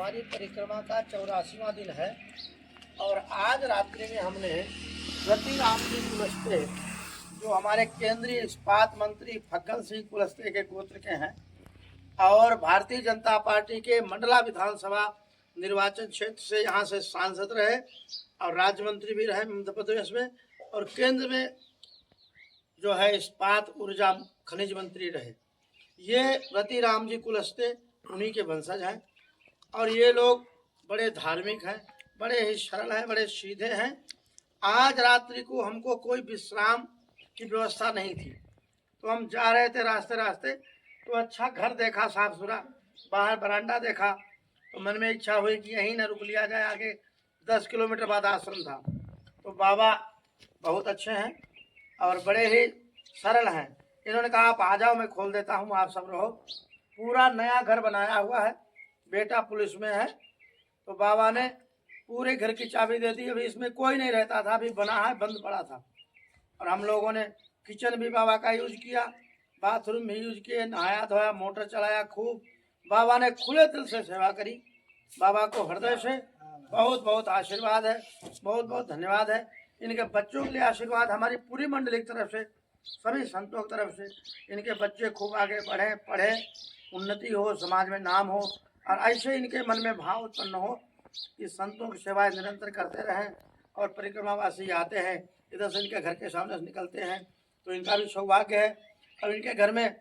हमारी परिक्रमा का 84वां दिन है और आज रात्रि में हमने रति राम जी कुलस्ते जो हमारे केंद्रीय इस्पात मंत्री फग्गन सिंह कुलस्ते के गोत्र के हैं और भारतीय जनता पार्टी के मंडला विधानसभा निर्वाचन क्षेत्र से यहाँ से सांसद रहे और राज्य मंत्री भी रहे मध्य प्रदेश में और केंद्र में जो है इस्पात ऊर्जा खनिज मंत्री रहे। ये रति राम जी कुलस्ते उन्हीं के वंशज हैं और ये लोग बड़े धार्मिक हैं, बड़े ही सरल हैं, बड़े सीधे हैं। आज रात्रि को हमको कोई विश्राम की व्यवस्था नहीं थी तो हम जा रहे थे रास्ते रास्ते तो अच्छा घर देखा, साफ सुथरा बाहर बरांडा देखा तो मन में इच्छा हुई कि यहीं न रुक लिया जाए। आगे 10 किलोमीटर बाद आश्रम था तो बाबा बहुत अच्छे हैं और बड़े ही सरल हैं। इन्होंने कहा आप आ जाओ, मैं खोल देता हूँ, आप सब रहो। पूरा नया घर बनाया हुआ है, बेटा पुलिस में है तो बाबा ने पूरे घर की चाबी दे दी। अभी इसमें कोई नहीं रहता था, अभी बना है, बंद पड़ा था। और हम लोगों ने किचन भी बाबा का यूज किया, बाथरूम भी यूज किए, नहाया धोया, मोटर चलाया खूब। बाबा ने खुले दिल से सेवा करी। बाबा को हृदय से बहुत बहुत आशीर्वाद है, बहुत बहुत धन्यवाद है। इनके बच्चों के लिए आशीर्वाद हमारी पूरी मंडली की तरफ से, सभी संतों की तरफ से। इनके बच्चे खूब आगे बढ़े, पढ़े, उन्नति हो, समाज में नाम हो और ऐसे इनके मन में भाव उत्पन्न हो कि संतों की सेवाएं निरंतर करते रहें। और परिक्रमावासी आते हैं इधर से, इनके घर के सामने से निकलते हैं तो इनका भी सौभाग्य है। और इनके घर में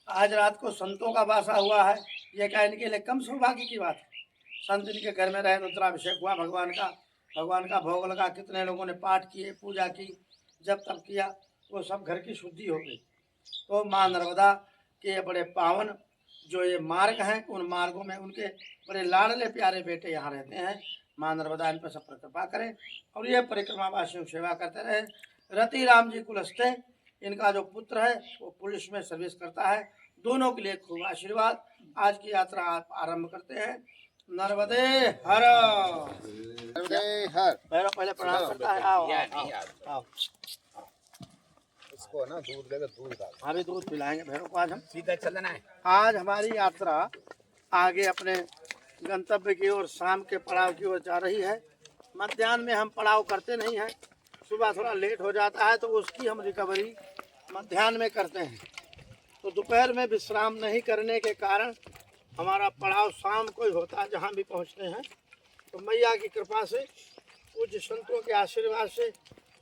आज रात को संतों का वासा हुआ है, ये क्या इनके लिए कम सौभाग्य की बात है। संत इनके घर में रहे, रुद्राभिषेक हुआ भगवान का भोग लगा, कितने लोगों ने पाठ किए, पूजा की, जब तब किया, वो सब घर की शुद्धि हो गई। तो माँ नर्मदा के बड़े पावन जो ये मार्ग हैं, उन मार्गों में उनके बड़े लाडले प्यारे बेटे यहाँ रहते हैं। माँ नर्मदा इन पर सब पर कृपा करें और ये परिक्रमा वासियों की सेवा करते रहे। रति राम जी कुलस्ते इनका जो पुत्र है वो पुलिस में सर्विस करता है। दोनों के लिए खूब आशीर्वाद। आज की यात्रा आप आरंभ करते हैं। नर्मदे हर, नर्मदे हर। भैरव पहले प्रणाम करता है। आओ आओ, इसको ना दूध देगा, दूध डाल। हाँ भी दूध पिलाएंगे भैरव को। आज हम सीधा चलना है। आज हमारी यात्रा आगे अपने गंतव्य की ओर, शाम के पड़ाव की ओर जा रही है। मध्याह्न में हम पड़ाव करते नहीं हैं, सुबह थोड़ा लेट हो जाता है तो उसकी हम रिकवरी मध्याह्न में करते हैं। तो दोपहर में विश्राम नहीं करने के कारण हमारा पड़ाव शाम को ही होता है जहाँ भी पहुँचते हैं। तो मैया की कृपा से, पूज्य संतों के आशीर्वाद से,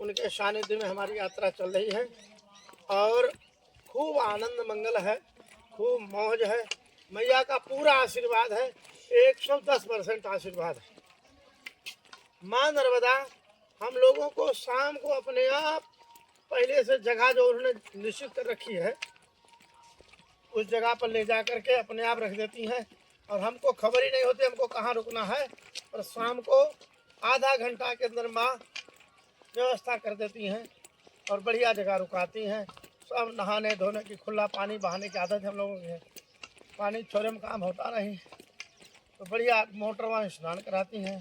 उनके सानिध्य में हमारी यात्रा चल रही है और खूब आनंद मंगल है, खूब मौज है। मैया का पूरा आशीर्वाद है, 110% आशीर्वाद है। माँ नर्मदा हम लोगों को शाम को अपने आप पहले से जगह जो उन्होंने निश्चित कर रखी है उस जगह पर ले जा करके अपने आप रख देती हैं और हमको खबर ही नहीं होती हमको कहाँ रुकना है। और शाम को आधा घंटा के अंदर माँ व्यवस्था कर देती हैं और बढ़िया जगह रुकाती हैं। सब नहाने धोने की, खुला पानी बहाने की आदत हम लोगों की है, पानी छोड़े में काम होता नहीं तो बढ़िया मोटर वहाँ स्नान कराती हैं।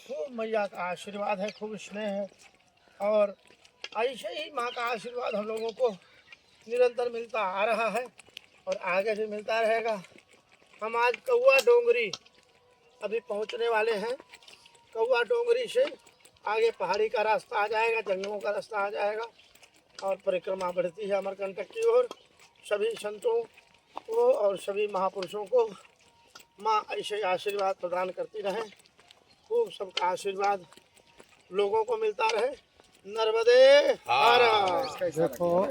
खूब मैया का आशीर्वाद है, खूब स्नेह है और ऐसे ही माँ का आशीर्वाद हम लोगों को निरंतर मिलता आ रहा है और आगे भी मिलता रहेगा। हम आज कौआ डोंगरी अभी पहुँचने वाले हैं। कौआ डोंगरी से आगे पहाड़ी का रास्ता आ जाएगा, जंगलों का रास्ता आ जाएगा और परिक्रमा बढ़ती है अमरकंटक की ओर। सभी संतों को और सभी महापुरुषों को माँ ऐसे आशीर्वाद प्रदान करती रहे। खूब सबका आशीर्वाद लोगों को मिलता रहे। नर्मदे हर। देखो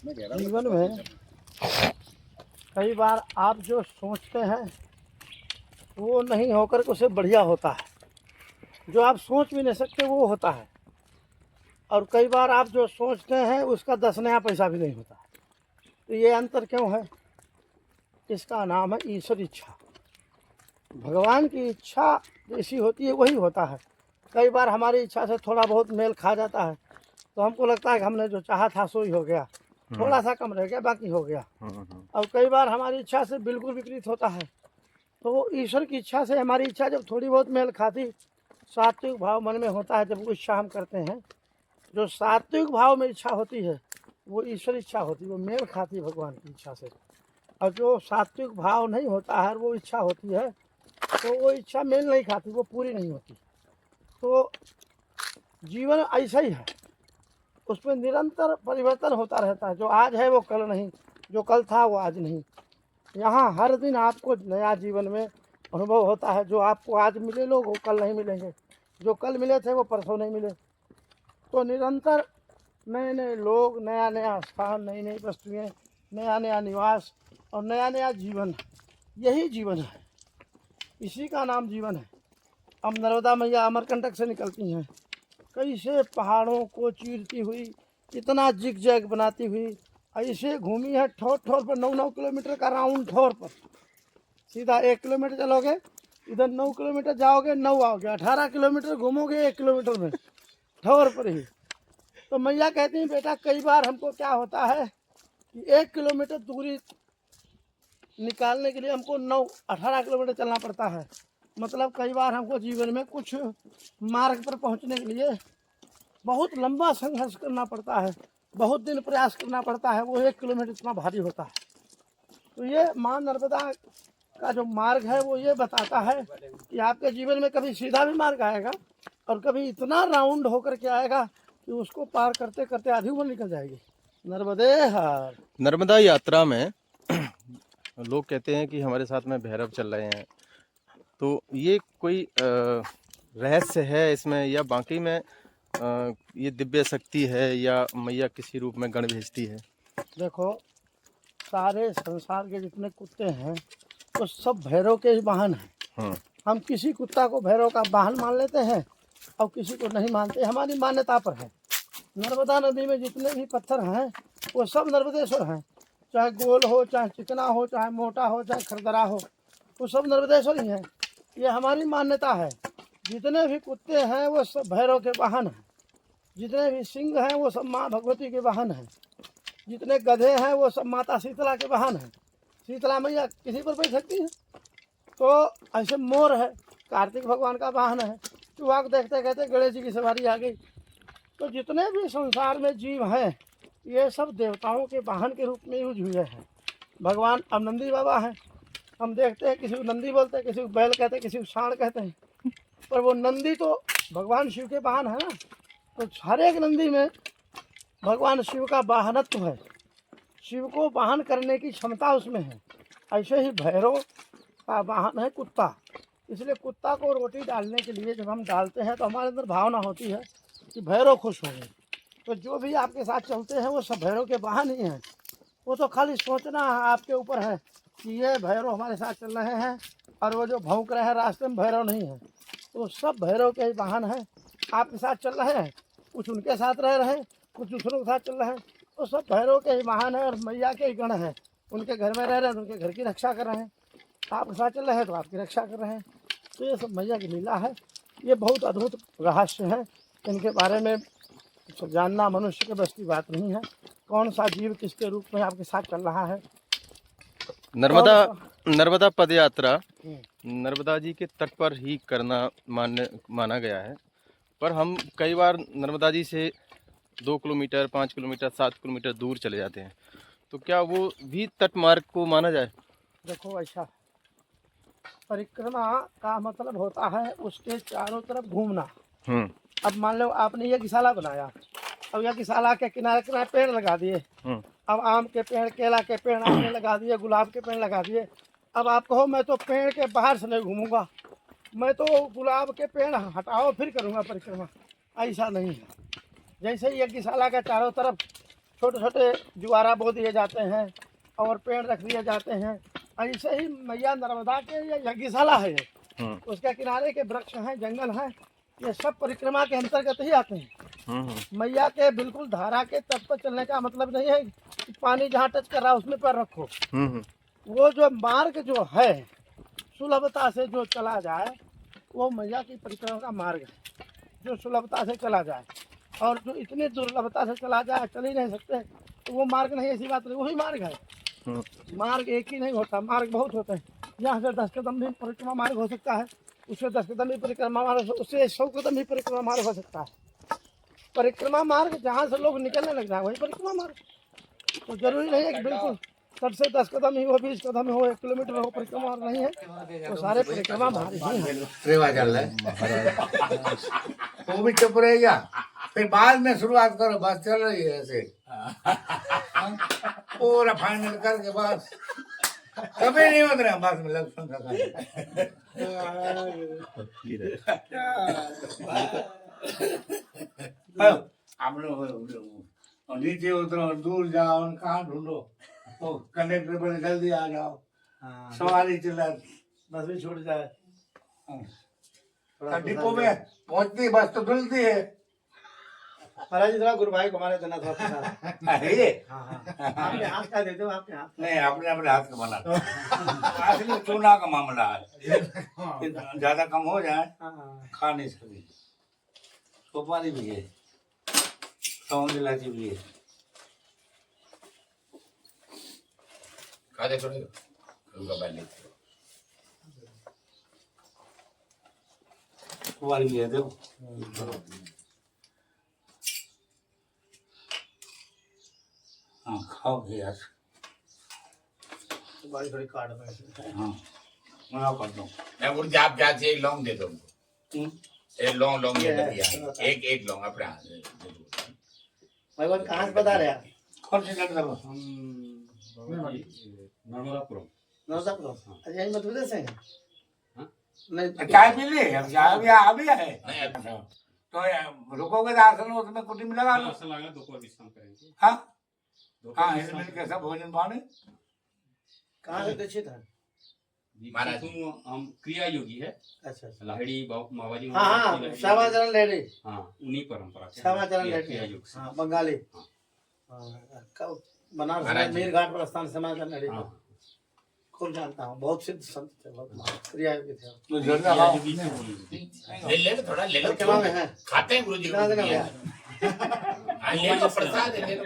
जीवन में कई बार आप जो सोचते हैं वो नहीं होकर के उसे बढ़िया होता है, जो आप सोच भी नहीं सकते वो होता है। और कई बार आप जो सोचते हैं उसका 10 नया पैसा भी नहीं होता। तो ये अंतर क्यों है? इसका नाम है ईश्वर इच्छा। भगवान की इच्छा जैसी होती है वही होता है। कई बार हमारी इच्छा से थोड़ा बहुत मेल खा जाता है तो हमको लगता है कि हमने जो चाहा था सो ही हो गया, थोड़ा सा कम रह गया, बाकी हो गया। और कई बार हमारी इच्छा से बिल्कुल विपरीत होता है। तो वो ईश्वर की इच्छा से हमारी इच्छा जब थोड़ी बहुत मेल खाती, सात्विक भाव मन में होता है, जब वो इच्छा हम करते हैं, जो सात्विक भाव में इच्छा होती है वो ईश्वर इच्छा होती है, वो मेल खाती है भगवान की इच्छा से। और जो सात्विक भाव नहीं होता है, वो इच्छा होती है, तो वो इच्छा मेल नहीं खाती, वो पूरी नहीं होती। तो जीवन ऐसा ही है, उसमें निरंतर परिवर्तन होता रहता है। जो आज है वो कल नहीं, जो कल था वो आज नहीं। यहाँ हर दिन आपको नया जीवन में अनुभव होता है। जो आपको आज मिले लोग वो कल नहीं मिलेंगे, जो कल मिले थे वो परसों नहीं मिले। तो निरंतर नए नए लोग, नया नया स्थान, नई नई वस्तुएं, नया नया निवास और नया नया जीवन, यही जीवन है, इसी का नाम जीवन है। अब नर्मदा मैया अमरकंटक से निकलती हैं, कैसे पहाड़ों को चीरती हुई, इतना जिग जैग बनाती हुई ऐसे घूमी है, ठोर ठोर पर 9-9 किलोमीटर का राउंड ठोर पर। सीधा 1 किलोमीटर चलोगे, इधर 9 किलोमीटर जाओगे, 9 आओगे, 18 किलोमीटर घूमोगे 1 किलोमीटर में, ठोर पर ही। तो मैया कहती हैं बेटा, कई बार हमको क्या होता है कि 1 किलोमीटर दूरी निकालने के लिए हमको 18 किलोमीटर चलना पड़ता है। मतलब कई बार हमको जीवन में कुछ मार्ग पर पहुंचने के लिए बहुत लंबा संघर्ष करना पड़ता है, बहुत दिन प्रयास करना पड़ता है, वो 1 किलोमीटर इतना भारी होता है। तो ये माँ नर्मदा का जो मार्ग है वो ये बताता है कि आपके जीवन में कभी सीधा भी मार्ग आएगा और कभी इतना राउंड होकर के आएगा कि उसको पार करते करते आधी उम्र निकल जाएगी। नर्मदे हर। नर्मदा यात्रा में लोग कहते हैं कि हमारे साथ में भैरव चल रहे हैं, तो ये कोई रहस्य है इसमें, या बाकी में ये दिव्य शक्ति है, या मैया किसी रूप में गण भेजती है? देखो, सारे संसार के जितने कुत्ते हैं वो सब भैरव के ही वाहन हैं। हम किसी कुत्ता को भैरव का वाहन मान लेते हैं और किसी को नहीं मानते, हमारी मान्यता पर है। नर्मदा नदी में जितने भी पत्थर हैं वो सब नर्मदेश्वर हैं, चाहे गोल हो, चाहे चिकना हो, चाहे मोटा हो, चाहे खरदरा हो, वो सब नर्मदेश्वर ही हैं। ये हमारी मान्यता है। जितने भी कुत्ते हैं वो सब भैरव के वाहन हैं, जितने भी सिंह हैं वो सब माँ भगवती के वाहन हैं, जितने गधे हैं वो सब माता शीतला के वाहन हैं। शीतला मैया किसी पर बैठ सकती है। तो ऐसे मोर है, कार्तिक भगवान का वाहन है। चुहा को देखते कहते गणेश जी की सवारी आ गई। तो जितने भी संसार में जीव हैं ये सब देवताओं के वाहन के रूप में यूज हुए हैं। भगवान अब नंदी बाबा हैं, हम देखते हैं किसी को नंदी बोलते हैं, किसी को बैल कहते हैं, किसी को सांड कहते हैं, पर वो नंदी तो भगवान शिव के वाहन है ना। तो हर एक नंदी में भगवान शिव का वाहनत्व है, शिव को वाहन करने की क्षमता उसमें है। ऐसे ही भैरव का वाहन है कुत्ता। इसलिए कुत्ता को रोटी डालने के लिए जब हम डालते हैं तो हमारे अंदर भावना होती है कि भैरव खुश होंगे। तो जो भी आपके साथ चलते हैं वो सब भैरव के वाहन ही हैं। वो तो खाली सोचना आपके ऊपर है कि ये भैरव हमारे साथ चल रहे हैं, और वो जो भौंक रहे हैं रास्ते में भैरव नहीं है। तो सब भैरव के ही वाहन हैं, आपके साथ चल रहे हैं, कुछ उनके साथ रह रहे हैं, कुछ दूसरों के साथ चल रहे हैं, तो सब भैरव के ही वाहन हैं और मैया के ही गण हैं। उनके घर में रह रहे हैं तो उनके घर की रक्षा कर रहे हैं, आपके साथ चल रहे हैं तो आपकी रक्षा कर रहे हैं। तो ये सब मैया की लीला है। ये बहुत अद्भुत रहस्य है, इनके बारे में जानना मनुष्य के बस की बात नहीं है। कौन सा जीव किसके रूप में आपके साथ चल रहा है। नर्मदा पद यात्रा नर्मदा जी के तट पर ही करना माना गया है, पर हम कई बार नर्मदा जी से 2 किलोमीटर, 5 किलोमीटर, 7 किलोमीटर दूर चले जाते हैं, तो क्या वो भी तट मार्ग को माना जाए? देखो, ऐसा परिक्रमा का मतलब होता है उसके चारों तरफ घूमना। अब मान लो आपने ये गीसाला बनाया, अब यह गीसाला के किनारे किनारे पेड़ लगा दिए, अब आम के पेड़, केला के पेड़ आपने लगा दिए, गुलाब के पेड़ लगा दिए। अब आप कहो मैं तो पेड़ के बाहर से नहीं घूमूंगा, मैं तो गुलाब के पेड़ हटाओ फिर करूँगा परिक्रमा, ऐसा नहीं है। जैसे ये गीसाला के चारों तरफ छोटे छोटे जुआरा बो दिए जाते हैं और पेड़ रख दिए जाते हैं, ऐसे ही मैया नर्मदा के ये यज्ञशाला है, उसके किनारे के वृक्ष हैं, जंगल हैं, ये सब परिक्रमा के अंतर्गत ही आते हैं। मैया के बिल्कुल धारा के तट पर चलने का मतलब नहीं है कि पानी जहाँ टच कर रहा है उसमें पैर रखो। वो जो मार्ग जो है सुलभता से जो चला जाए वो मैया की परिक्रमा का मार्ग है, जो सुलभता से चला जाए। और जो इतनी दुर्लभता से चला जाए, चल ही नहीं सकते, तो वो मार्ग नहीं, ऐसी बात नहीं, वही मार्ग है। मार्ग एक ही नहीं होता, मार्ग बहुत होते हैं। यहाँ से 10 कदम भी परिक्रमा मार्ग हो सकता है, उससे 10 कदम भी परिक्रमा मार्ग, उससे 100 कदम भी परिक्रमा मार्ग हो सकता है। परिक्रमा मार्ग जहाँ से लोग निकलने लग जाए वही परिक्रमा मार्ग। तो जरूरी नहीं है कि बिल्कुल तट से 10 कदम ही हो, 20 कदम ही हो, 1 किलोमीटर हो, परिक्रमा नहीं है तो सारे परिक्रमा हमारी ही है। सेवा चल रहा है वो भी चुप रहेगा, फिर बाद में शुरुआत करो, बस चल रही है ऐसे पूरा फाइनल करके बस कभी नहीं उतरे बस में लक्ष्मण का आप लोग नीचे उतरो, दूर जाओ, कहाँ ढूंढो तो कंडक्टर पर जल्दी आ जाओ, सवारी चला बस भी छूट जाए। डिपो में पहुंचती बस तो धुलती है। महाराज जी थोड़ा गुरु भाई को हमारे देना थोड़ा प्रसाद। अरे आपके हाथ का देते हो, आपके हाथ नहीं, अपने अपने हाथ का बना असली चूना का मामला है, ज्यादा कम हो जाए खा नहीं सकती। सुपारी भी है, सौंग इलायची भी है। खा दे छोड़ेगा सुपारी भी है, देखो हाँ खाओ यार। बड़ी थोड़ी काट में हाँ मना कर दो। मैं बोलती आप क्या चाहिए, एक लौंग दे दो उनको, एक लौंग लौंग ये दिया, एक लौंग अपने हाथ में दे दो। भगवान कहाँ से बता रहे हैं? कौन सी लड़का लो? नर्मदापुरम। अच्छा यही मध्य प्रदेश है? नहीं चाय पी ली, अब चाय भी अभी है तो रुकोगे तो आसन उसमें कुटी में लगा लो। दोपहर विश्राम करेंगे। हाँ हाँ इसमें मिलकर सब भोजन पानी। कहाँ से दीक्षित है? महाराज हम क्रिया योगी है। अच्छा अच्छा। लाहिड़ी मावाजी। हाँ श्यामाचरण लेडी। हाँ उन्हीं परंपरा से श्यामाचरण क्रिया लेडी। योग से। हाँ बंगाली। बनारस में मीर घाट पर स्थान श्यामाचरण लेडी। खूब जानता हूँ, बहुत सिद्ध संत थे, बहुत क्रिया योगी थे। तो जल्दी खाओ। ले ले लो, थोड़ा ले लो, क्या नाम है? खाते हैं गुरु जी कितना देना भैया? हाँ ले लो प्रसाद है, ले लो।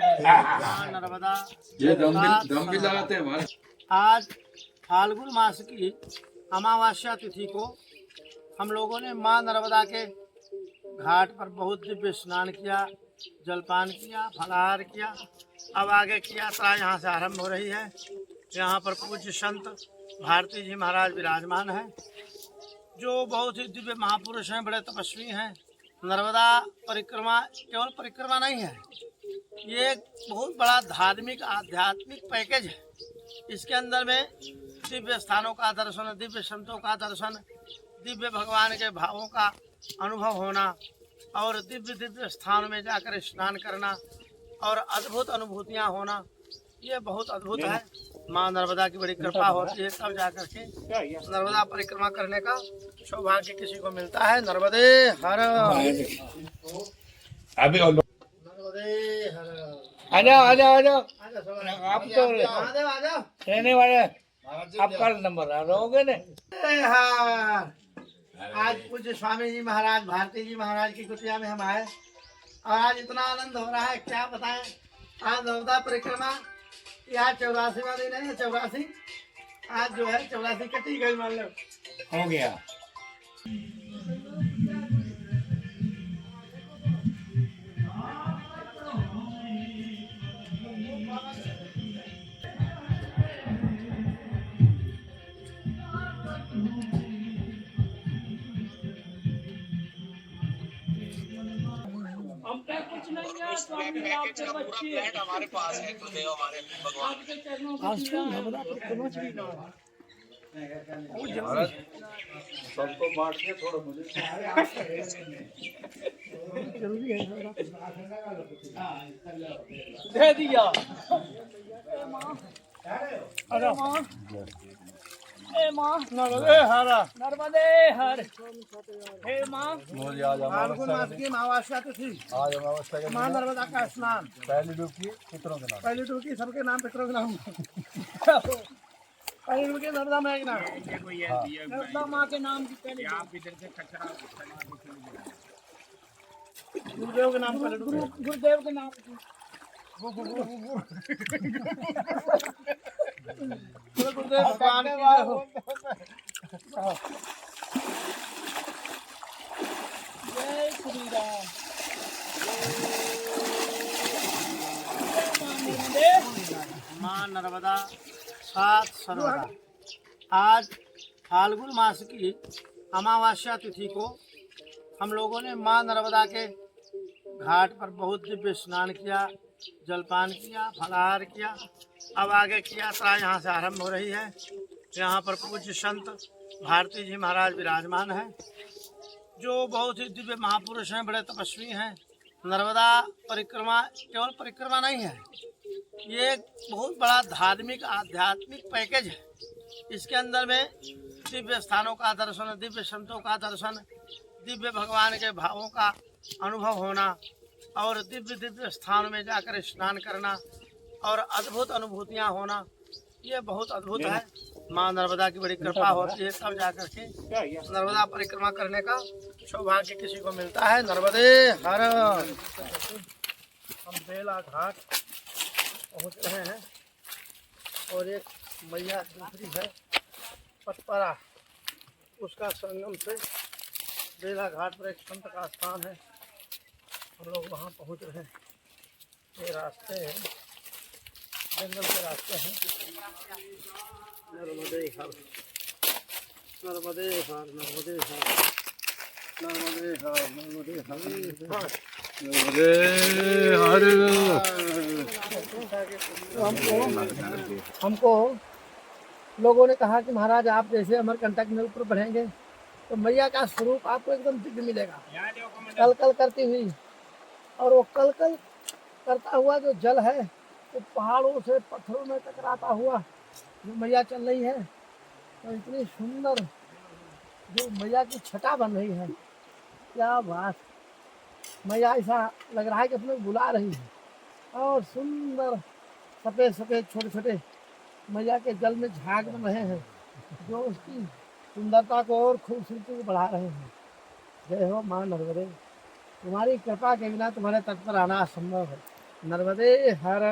नर्मदा ये दम भी लगाते हैं हमारे। आज फाल्गुन मास की अमावस्या तिथि को हम लोगों ने माँ नर्मदा के घाट पर बहुत दिव्य स्नान किया, जलपान किया, फलाहार किया। अब आगे की यात्रा यहाँ से आरंभ हो रही है। यहाँ पर पूज्य संत भारती जी महाराज विराजमान हैं, जो बहुत ही दिव्य महापुरुष हैं, बड़े तपस्वी हैं। नर्मदा परिक्रमा केवल परिक्रमा नहीं है, ये एक बहुत बड़ा धार्मिक आध्यात्मिक पैकेज है। इसके अंदर में दिव्य स्थानों का दर्शन, दिव्य संतों का दर्शन, दिव्य भगवान के भावों का अनुभव होना और दिव्य दिव्य स्थान में जाकर स्नान करना और अद्भुत अनुभूतियाँ होना, ये बहुत अद्भुत है। माँ नर्मदा की बड़ी कृपा होती है, तब जाकर के नर्मदा परिक्रमा करने का सौभाग्य किसी को मिलता है। नर्मदे हर अभी नर्मदे हर। आ जाओ आ जाओ आ जाओ। आप तो आ जाओ रहने वाले आपका नंबर रहोगे ना। आज पूज्य स्वामी जी महाराज भारती जी महाराज की कुटिया में हम आए और आज इतना आनंद हो रहा है, क्या बताएं। आज नर्मदा परिक्रमा आज 84वां दिन है, 84 आज जो है 84 कटी गई मान लो। हो गया। कुछ नहीं है, स्वामी आपके बच्चे हमारे पास है, तो देव हमारे भगवान आपके चरणों में सबको बांट के थोड़ा मुझे दे दिया। हे माँ नर्मदे हर। नर्मदे हर। हे माँ फाल्गुन मास की अमावस्या तिथि, आज अमावस्या के माँ नर्मदा का स्नान। पहली डुबकी पितरों के नाम। पहली डुबकी सबके नाम, पितरों के नाम। पहली डुबकी नर्मदा माँ के नाम। नर्मदा माँ के नाम की पहले गुरुदेव के नाम पहले डुबकी। गुरुदेव के नाम की। गुरुदेव भगवान की जय हो। जय श्री राम। माँ माँ नर्मदा सात सर्वदा। आज फाल्गुन मास की अमावस्या तिथि को हम लोगों ने माँ नर्मदा के घाट पर बहुत दिव्य स्नान किया, जलपान किया, फलाहार किया। अब आगे की यात्रा यहाँ से आरंभ हो रही है। यहाँ पर पूज्य संत भारती जी महाराज विराजमान हैं, जो बहुत ही दिव्य महापुरुष हैं, बड़े तपस्वी हैं। नर्मदा परिक्रमा केवल परिक्रमा नहीं है, ये एक बहुत बड़ा धार्मिक आध्यात्मिक पैकेज है। इसके अंदर में दिव्य स्थानों का दर्शन, दिव्य संतों का दर्शन, दिव्य भगवान के भावों का अनुभव होना और दिव्य दिव्य स्थान में जाकर स्नान करना और अद्भुत अनुभूतियाँ होना, ये बहुत अद्भुत है। माँ नर्मदा की बड़ी कृपा होती है, तब जाकर के नर्मदा परिक्रमा करने का सौभाग्य किसी को मिलता है। नर्मदे हर। हम बेला घाट पहुँच रहे हैं और एक मैया दूसरी है पटपरा, उसका संगम से बेला घाट पर एक संत का स्थान है। हम लोग वहाँ पहुँच रहे हैं। ये रास्ते हैं, जंगल के रास्ते हैं। नर्मदे हर, नर्मदे हर, नर्मदे हर, नर्मदे हर, नर्मदे हर, तो हमको लोगों ने कहा कि महाराज आप जैसे अमरकंटक में ऊपर बढ़ेंगे तो मैया का स्वरूप आपको एकदम दिव्य मिलेगा, कल कल करती हुई। और वो कल कल करता हुआ जो जल है वो पहाड़ों से पत्थरों में टकराता हुआ जो मैया चल रही है, तो इतनी सुंदर जो मैया की छटा बन रही है, क्या बात। मैया ऐसा लग रहा है कि अपने बुला रही है। और सुंदर सफ़ेद सफ़ेद छोटे छोटे मैया के जल में झाग बन रहे हैं, जो उसकी सुंदरता को और खूबसूरती को बढ़ा रहे हैं। जय हो माँ नर्मदे, तुम्हारी कृपा के बिना तुम्हारे तट पर आना असंभव है। नर्मदे हर।